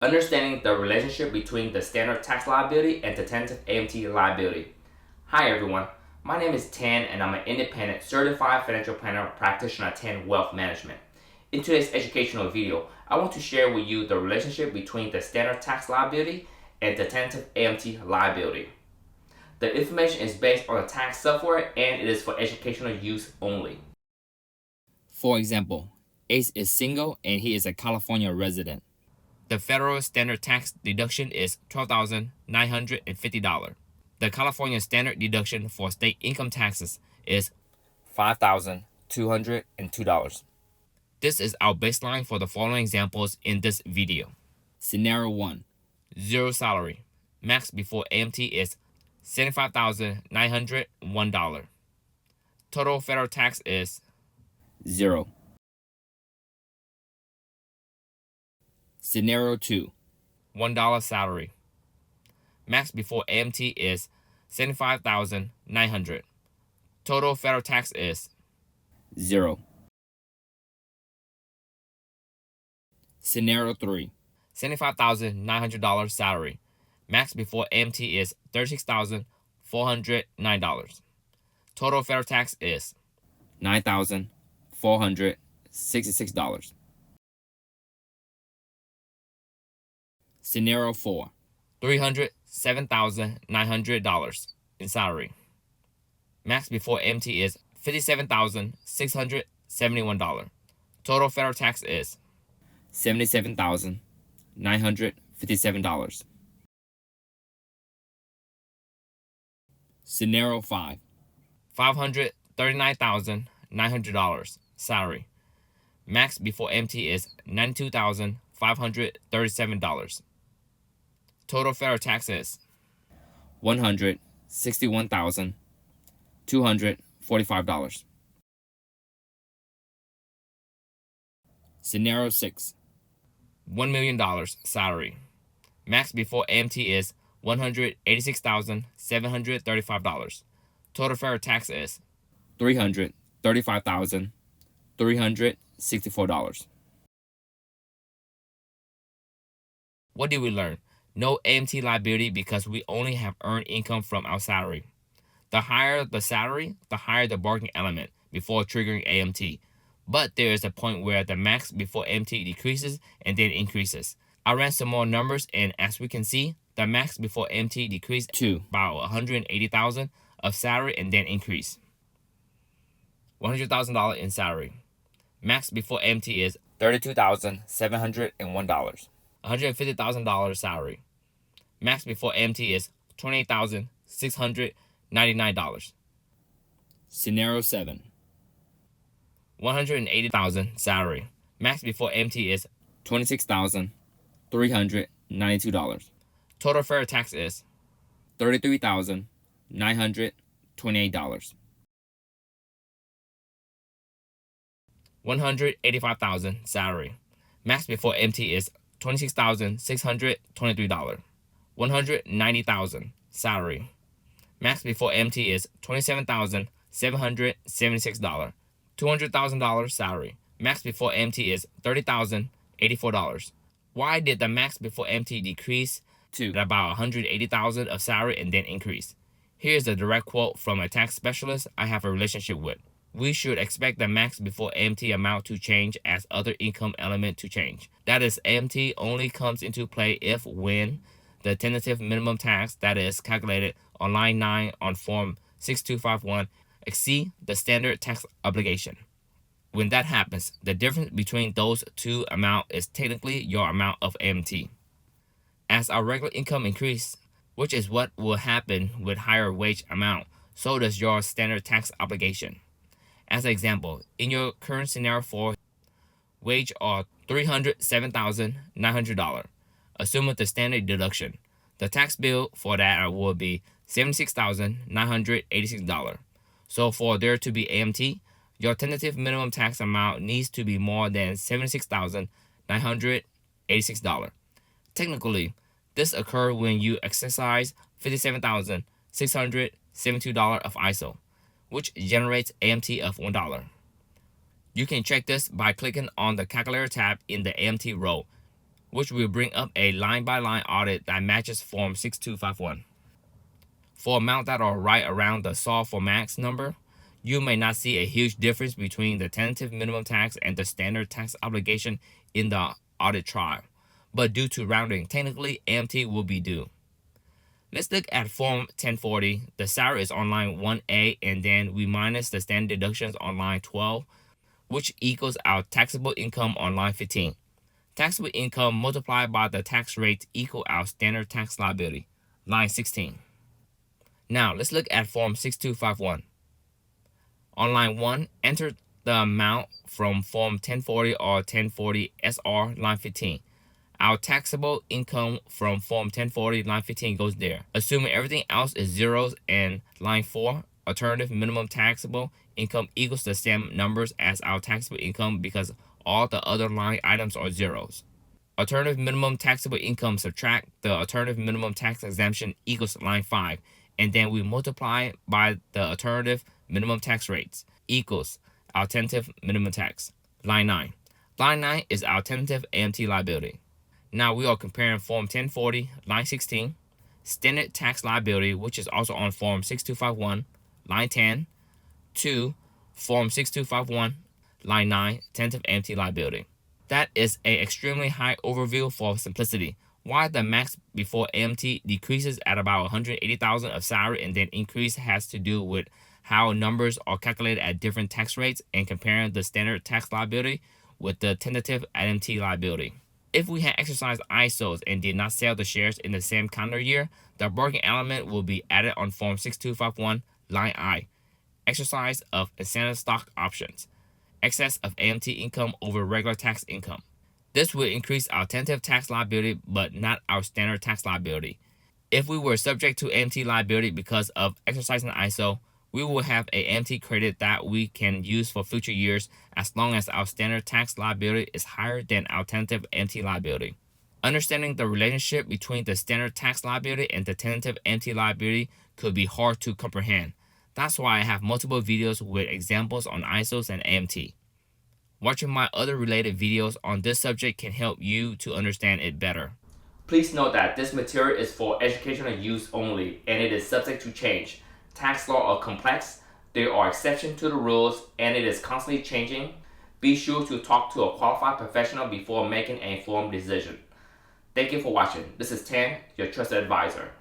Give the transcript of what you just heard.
Understanding the relationship between the standard tax liability and the tentative AMT liability. Hi everyone, my name is Tan and I'm an independent certified financial planner practitioner at Tan Wealth Management. In today's educational video, I want to share with you the relationship between the standard tax liability and the tentative AMT liability. The information is based on the tax software and it is for educational use only. For example, Ace is single and he is a California resident. The federal standard tax deduction is $12,950. The California standard deduction for state income taxes is $5,202. This is our baseline for the following examples in this video. Scenario 1. Zero salary. Max before AMT is $75,901. Total federal tax is 0. Scenario 2. $1 salary. Max before AMT is $75,900. Total federal tax is 0. Scenario 3. $75,900 salary. Max before AMT is $36,409. Total federal tax is $9,466. Scenario 4. $307,900 in salary. Max before AMT is $57,671. Total federal tax is $77,957. Scenario 5. $539,900 salary. Max before AMT is $92,537. Total federal tax is $161,245. Scenario 6. $1 million salary. Max before AMT is $186,735. Total federal tax is $335,364. What did we learn? No AMT liability because we only have earned income from our salary. The higher the salary, the higher the bargaining element before triggering AMT. But there is a point where the max before AMT decreases and then increases. I ran some more numbers and as we can see, the max before AMT decreased to about $180,000 of salary and then increased. $100,000 in salary. Max before AMT is $32,701. $150,000 salary. Max before AMT is $28,699. Scenario 7. $180,000 salary. Max before AMT is $26,392. Total federal tax is $33,928. $185,000 salary. Max before AMT is $26,623. $190,000 salary. Max before AMT is $27,776. $200,000 salary. Max before AMT is $30,084. Why did the max before AMT decrease to about $180,000 of salary and then increase? Here's a direct quote from a tax specialist I have a relationship with. We should expect the max before AMT amount to change as other income element to change. That is, AMT only comes into play if when the tentative minimum tax that is calculated on line 9 on form 6251 exceed the standard tax obligation. When that happens, the difference between those two amounts is technically your amount of AMT. As our regular income increases, which is what will happen with higher wage amount, so does your standard tax obligation. As an example, in your current scenario for wage are $307,900, assuming the standard deduction. The tax bill for that will be $76,986. So for there to be AMT, your tentative minimum tax amount needs to be more than $76,986. Technically, this occurs when you exercise $57,672 of ISO, which generates AMT of $1. You can check this by clicking on the Calculator tab in the AMT row. which will bring up a line-by-line audit that matches Form 6251. For amounts that are right around the solve for max number, you may not see a huge difference between the tentative minimum tax and the standard tax obligation in the audit trial, but due to rounding, technically AMT will be due. Let's look at Form 1040. The salary is on line 1A, and then we minus the standard deductions on line 12, which equals our taxable income on line 15. Taxable income multiplied by the tax rate equal our standard tax liability, line 16. Now, let's look at Form 6251. On line 1, enter the amount from Form 1040 or 1040 SR, line 15. Our taxable income from Form 1040, line 15 goes there. Assuming everything else is zeros, and line 4, alternative minimum taxable income equals the same numbers as our taxable income because all the other line items are zeros. Alternative minimum taxable income subtract the alternative minimum tax exemption equals line 5, and then we multiply by the alternative minimum tax rates equals our tentative minimum tax, line 9. Line 9 is our tentative AMT liability. Now we are comparing Form 1040, line 16, standard tax liability, which is also on Form 6251, line 10, to Form 6251, line 9, tentative AMT liability. That is an extremely high overview for simplicity. Why the max before AMT decreases at about $180,000 of salary and then increase has to do with how numbers are calculated at different tax rates and comparing the standard tax liability with the tentative AMT liability. If we had exercised ISOs and did not sell the shares in the same calendar year, the bargain element will be added on Form 6251, line I, exercise of incentive stock options, excess of AMT income over regular tax income. This will increase our tentative tax liability, but not our standard tax liability. If we were subject to AMT liability because of exercising ISO, we will have a AMT credit that we can use for future years as long as our standard tax liability is higher than our tentative AMT liability. Understanding the relationship between the standard tax liability and the tentative AMT liability could be hard to comprehend. That's why I have multiple videos with examples on ISOs and AMT. Watching my other related videos on this subject can help you to understand it better. Please note that this material is for educational use only and it is subject to change. Tax law are complex, there are exceptions to the rules, and it is constantly changing. Be sure to talk to a qualified professional before making an informed decision. Thank you for watching. This is Tan, your trusted advisor.